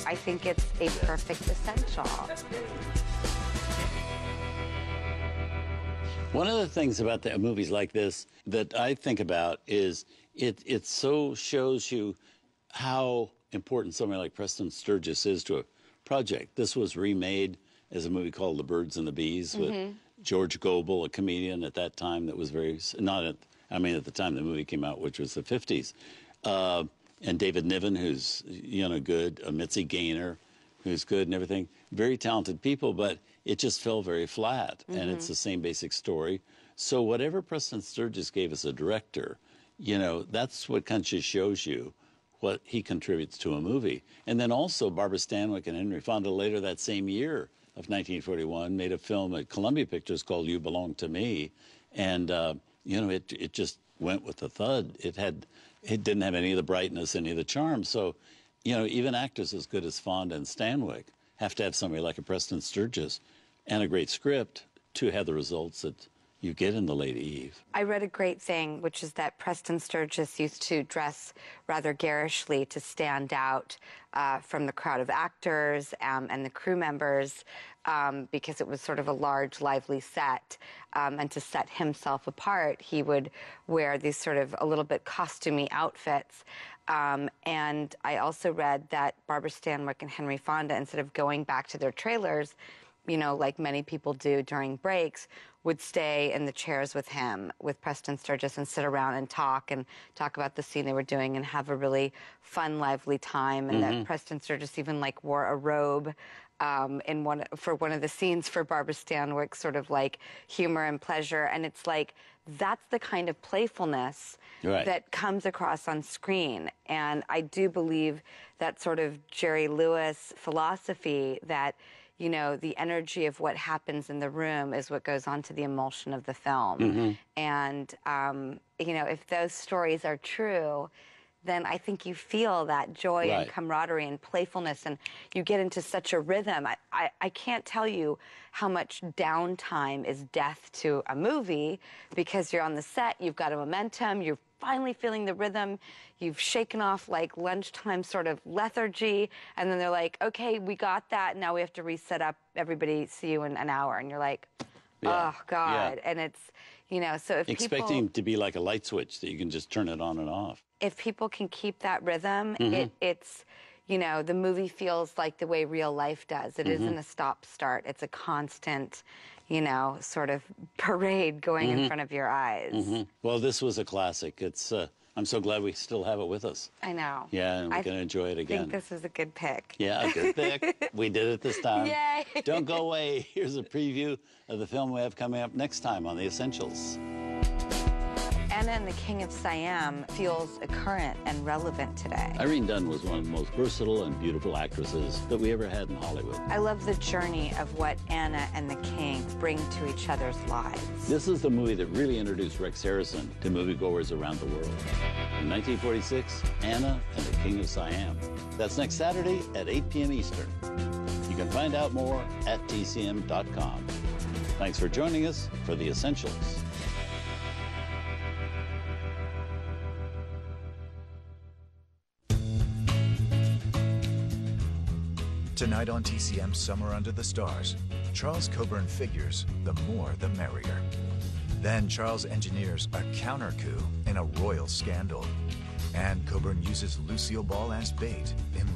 I think it's a perfect essential. One of the things about the movies like this that I think about is it so shows you how important somebody like Preston Sturges is to a project. This was remade as a movie called The Birds and the Bees with George Gobel, a comedian at that time that was very, at the time the movie came out, which was the 50s. And David Niven, who's, good, Mitzi Gaynor, who's good and everything. Very talented people, but it just fell very flat. And it's the same basic story. So whatever Preston Sturges gave as a director, that's what kind of just shows you what he contributes to a movie. And then also Barbara Stanwyck and Henry Fonda later that same year of 1941 made a film at Columbia Pictures called You Belong to Me. And, it just went with a thud. It didn't have any of the brightness, any of the charm. So, even actors as good as Fonda and Stanwyck have to have somebody like a Preston Sturges and a great script to have the results that you get in The Lady Eve. I read a great thing, which is that Preston Sturges used to dress rather garishly to stand out from the crowd of actors and the crew members because it was sort of a large, lively set. And to set himself apart, he would wear these sort of a little bit costumey outfits. And I also read that Barbara Stanwyck and Henry Fonda, instead of going back to their trailers, like many people do during breaks, would stay in the chairs with him, with Preston Sturges, and sit around and talk about the scene they were doing and have a really fun, lively time. And that Preston Sturges even wore a robe for one of the scenes for Barbara Stanwyck, sort of like humor and pleasure. And it's like, that's the kind of playfulness that comes across on screen. And I do believe that sort of Jerry Lewis philosophy that, the energy of what happens in the room is what goes on to the emulsion of the film. And, if those stories are true, then I think you feel that joy and camaraderie and playfulness, and you get into such a rhythm. I can't tell you how much downtime is death to a movie, because you're on the set, you've got a momentum, you're finally feeling the rhythm, you've shaken off lunchtime sort of lethargy, and then they're like, okay, we got that, now we have to reset up, everybody, see you in an hour, and you're like, oh, God. And it's, so if expecting to be like a light switch that you can just turn it on and off. If people can keep that rhythm, it's, the movie feels like the way real life does. It isn't a stop-start. It's a constant, sort of parade going in front of your eyes. Well, this was a classic. It's, I'm so glad we still have it with us. I know. Yeah, and we can enjoy it again. I think this is a good pick. Yeah, a good pick. We did it this time. Yay! Don't go away. Here's a preview of the film we have coming up next time on The Essentials. Anna and the King of Siam feels current and relevant today. Irene Dunne was one of the most versatile and beautiful actresses that we ever had in Hollywood. I love the journey of what Anna and the King bring to each other's lives. This is the movie that really introduced Rex Harrison to moviegoers around the world. In 1946, Anna and the King of Siam. That's next Saturday at 8 p.m. Eastern. You can find out more at TCM.com. Thanks for joining us for The Essentials. Tonight on TCM's Summer Under the Stars, Charles Coburn figures the more the merrier. Then Charles engineers a counter-coup in a royal scandal. And Coburn uses Lucille Ball as bait in